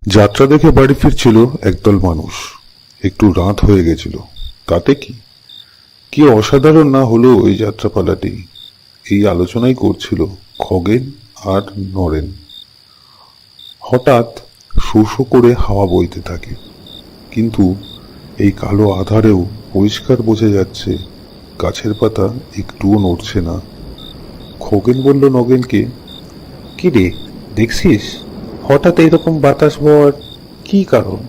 যাত্রা দেখে বাড়ি ফিরছিল একদল মানুষ। একটু রাত হয়ে গেছিল, তাতে কি কি অসাধারণ না হলো ওই যাত্রাপালাটি, এই আলোচনাই করছিল খগেন আর নরেন। হঠাৎ শো শো করে হাওয়া বইতে থাকে, কিন্তু এই কালো আধারেও পরিষ্কার বোঝা যাচ্ছে গাছের পাতা একটুও নড়ছে না। খগেন বলল নগেনকে, কি রে, দেখছিস হঠাৎ এরকম বাতাস বওয়ার কি কারণ?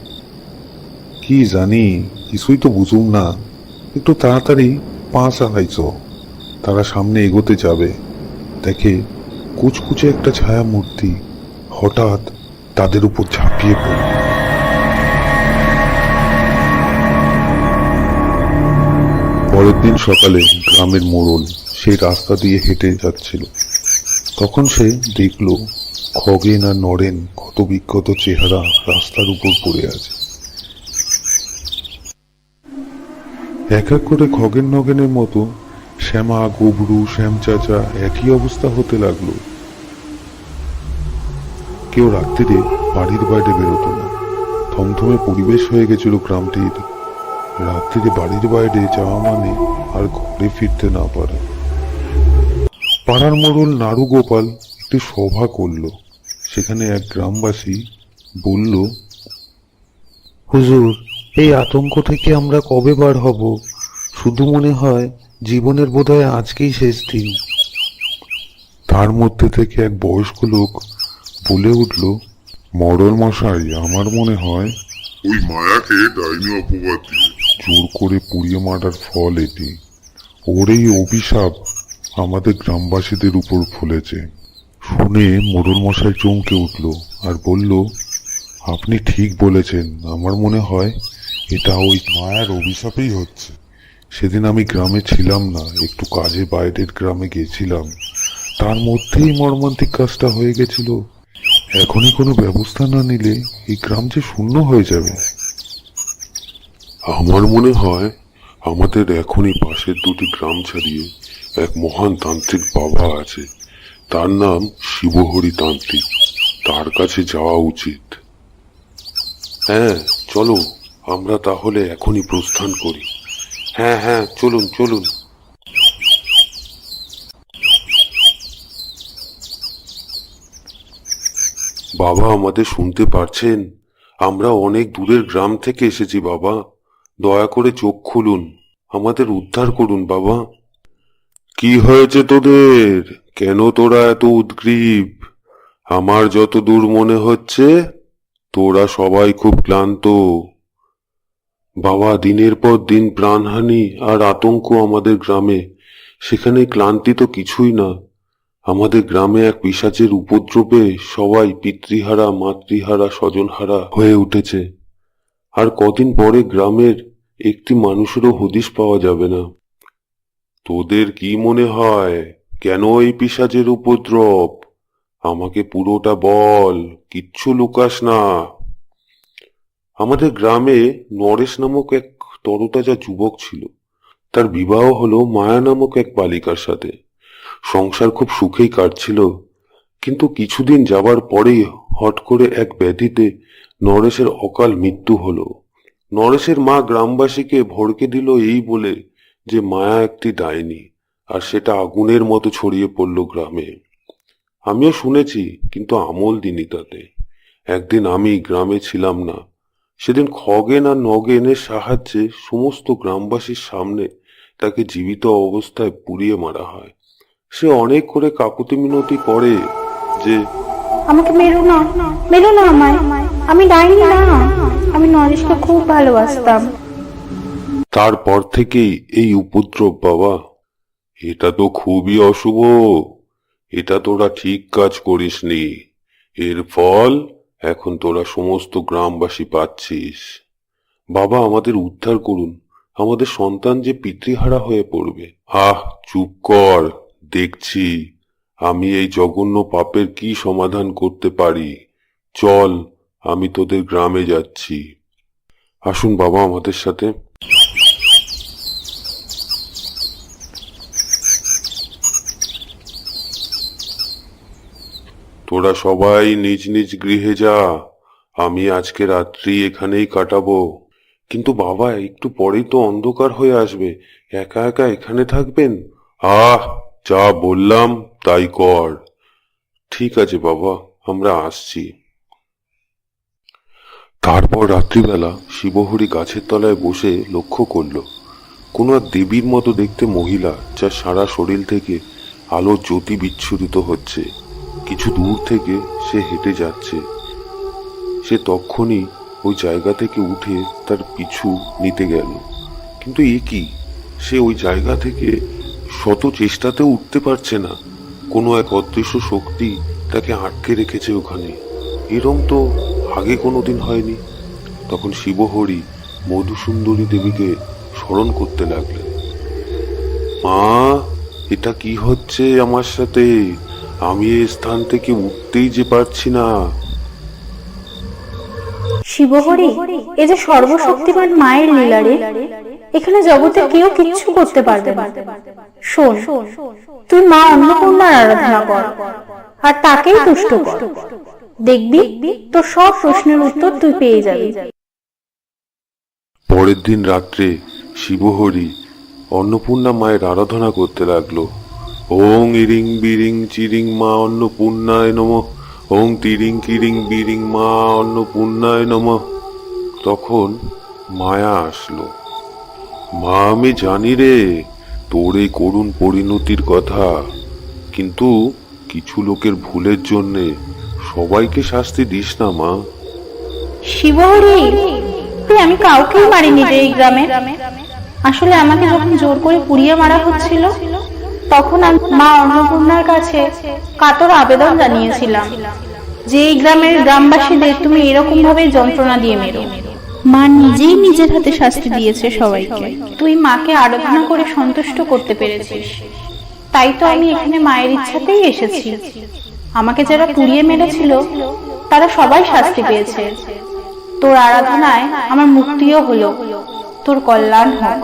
কি জানি, কিছুই তো বুঝুম না। একটু তাড়াতাড়ি পা চালাইছ। তারা সামনে এগোতে যাবে, দেখে কুচকুচে একটা ছায়া মূর্তি হঠাৎ তাদের উপর ঝাঁপিয়ে পড়ল। পরের দিন সকালে গ্রামের মোড়ল সেই রাস্তা দিয়ে হেঁটে যাচ্ছিল। তখন সে দেখল খগেন আর নরেন ক্ষত বিক্ষত চেহারা রাস্তার উপর পড়ে আছে। এক এক করে খগেন নগেনের মতো শ্যামা, গবরু, শ্যাম চাচা একই অবস্থা হতে লাগলো। কেউ রাত্রিরে বাড়ির বাইরে বেরোতো না। থমথমে পরিবেশ হয়ে গেছিল গ্রামটির। রাত্রিরে বাড়ির বাইরে যাওয়া মানে আর ঘরে ফিরতে না পারে। পাড়ার মোড়ল নাড়ু গোপাল একটি সভা করল। সেখানে এক গ্রামবাসী বলল, হুজুর, এই আতঙ্ক থেকে আমরা কবে বার হব? শুধু মনে হয় জীবনের বোধহয় আজকেই শেষ দিন। তার মধ্যে থেকে এক বয়স্ক লোক বলে উঠল, মডল মশাই, আমার মনে হয় ওই মায়াকে ডাইনি অপবাদ দিয়ে জোর করে পুড়িয়ে মারার ফল এটি। ওর এই অভিশাপ আমাদের গ্রামবাসীদের উপর ফলেছে। শুনে মোড়ল মশাই চমকে উঠল আর বলল, আপনি ঠিক বলেছেন, আমার মনে হয় এটা ওই মায়ার অভিশাপেই হচ্ছে। সেদিন আমি গ্রামে ছিলাম না, একটু কাজে বাইরের গ্রামে গেছিলাম। তার মধ্যেই মর্মান্তিক কাজটা হয়ে গেছিল। এখনই কোনো ব্যবস্থা না নিলে এই গ্রাম যে শূন্য হয়ে যাবে। আমার মনে হয় আমাদের এখনই পাশের দুটি গ্রাম ছাড়িয়ে এক মহান তান্ত্রিক বাবা আছে, তার নাম শিবহরি তান্ত্রিক। তার কাছে যাওয়া উচিত। হ্যাঁ, চলো, আমরা তাহলে এখনই প্রস্থান করি। হ্যাঁ হ্যাঁ, চলুন চলুন। বাবা, আমাদের শুনতে পারছেন? আমরা অনেক দূরের গ্রাম থেকে এসেছি বাবা। দয়া করে চোখ খুলুন, আমাদের উদ্ধার করুন বাবা। কি হয়েছে তোদের? কেন তোরা এত উদ্গ্রীব? আমার যত দূর মনে হচ্ছে তোরা সবাই খুব ক্লান্ত। বাবা, দিনের পর দিন প্রাণহানি আর আতঙ্ক আমাদের গ্রামে। সেখানে ক্লান্তি তো কিছুই না। আমাদের গ্রামে এক পিশাচের উপদ্রবে সবাই পিতৃহারা, মাতৃহারা, স্বজনহারা হয়ে উঠেছে। আর কদিন পরে গ্রামের একটি মানুষেরও হদিশ পাওয়া যাবে না। তোদের কি মনে হয় কেন এই পিশাচের উপদ্রব? আমাকে পুরোটা বল, কিচ্ছু লুকাস না। আমাদের গ্রামে নরেশ নামক এক তরতাজা যুবক ছিল। তার বিবাহ হলো মায়া নামক এক বালিকার সাথে। সংসার খুব সুখেই কাটছিল, কিন্তু কিছুদিন যাবার পরেই হট করে এক ব্যাধিতে নরেশের অকাল মৃত্যু হলো। নরেশের মা গ্রামবাসীকে ভড়কে দিল এই বলে যে মায়া একটি ডাইনি, আর সেটা আগুনের মতো ছড়িয়ে পড়ল গ্রামে। আমিও শুনেছি, কিন্তু আমল দিনি তাতে। একদিন আমি গ্রামে ছিলাম না। সেদিন খগেন আর নগেনের সাহায্যে সমস্ত গ্রামবাসীর সামনে তাকে জীবিত অবস্থায় পুড়িয়ে মারা হয়। সে অনেক করে কাকুতি মিনতি করে যে, আমাকে মেরো না, মেরো না আমায়, আমি ডাইনি না, আমি নরেশকে খুব ভালোবাসতাম। তারপর থেকেই এই উপদ্রব বাবা। এটা তো খুবই অশুভ। এটা তোরা ঠিক কাজ করিসনি। এর ফল এখন তোরা সমস্ত গ্রামবাসী পাচ্ছিস। বাবা, আমাদের উদ্ধার করুন, আমাদের সন্তান যে পিতৃহারা হয়ে পড়বে। আহ, চুপ কর, দেখছি আমি এই জঘন্য পাপের কি সমাধান করতে পারি। চল, আমি তোদের গ্রামে যাচ্ছি। আসুন বাবা আমাদের সাথে। তোরা সবাই নিজ নিজ গৃহে যা। আমি আজকে রাত্রি এখানেই কাটাবো। কিন্তু বাবা, একটু পরেই তো অন্ধকার হয়ে আসবে, একা একা এখানে থাকবেন? আহ, যা বললাম তাই কর। ঠিক আছে বাবা, আমরা আসছি। তারপর রাত্রিবেলা শিবহরি গাছের তলায় বসে লক্ষ্য করল কোনো এক দেবীর মতো দেখতে মহিলা, যার সারা শরীর থেকে আলোর জ্যোতি বিচ্ছুরিত হচ্ছে। কিছু দূর থেকে সে হেঁটে যাচ্ছে। সে তক্ষুনি ওই জায়গা থেকে উঠে তার পিছু নিতে গেল। কিন্তু এ কি, সে ওই জায়গা থেকে শত চেষ্টাতেও উঠতে পারছে না। কোনো এক অদৃশ্য শক্তি তাকে আটকে রেখেছে ওখানে। এরম তো আগে কোনোদিন হয়নি। তখন শিবহরি মধুসুন্দরী দেবীকে স্মরণ করতে লাগলেন। মা, এটা কি হচ্ছে আমার সাথে? আমি এই স্থান থেকে উঠতেই যে পারছি না। শিবহরি, এ যে সর্বশক্তিমান মায়ের লীলা রে। এখানে জগতে কেউ কিচ্ছু করতে পারবে না। শোন, তুই মা অন্নপূর্ণার আরাধনা কর আর তাকেই তুষ্ট কর। দেখবি তোর সব প্রশ্নের উত্তর তুই পেয়ে যাবি। পরের দিন রাত্রে শিবহরি অন্নপূর্ণা মায়ের আরাধনা করতে লাগলো। ওং ইরিং বিরিং চিরিং মা অন্নপূর্ণায় নমঃ। ওং তিরিং কিরিং বিরিং মা অন্নপূর্ণায় নমঃ। তখন মায়া আসলো। মা, আমি জানি রে তোর এই করুণ পরিণতির কথা, কিন্তু কিছু লোকের ভুলের জন্যে সবাইকে শাস্তি দিস না মা। শিবহরি, আমি কাউকেই মারিনি রে এই গ্রামে। আসলে আমাকে যখন জোর করে পুড়িয়ে মারা হচ্ছিল, তখন আমি মা অন্নপূর্ণার কাছে কাতর আবেদন জানিয়েছিলাম যে এই গ্রামের গ্রামবাসীদের তুমি এরকম ভাবে যন্ত্রণা দিয়ে মেরো। মা নিজেই নিজের হাতে শাস্তি দিয়েছে সবাইকে। তুই মাকে আরাধনা করে সন্তুষ্ট করতে পেরেছিস, তাই তো আমি এখানে মায়ের ইচ্ছাতেই এসেছি। আমাকে যারা পুড়িয়ে মেরেছিল তারা সবাই শাস্তি পেয়েছে। তোর আরাধনায় আমার মুক্তিও হলো। তোর কল্যাণ হোক।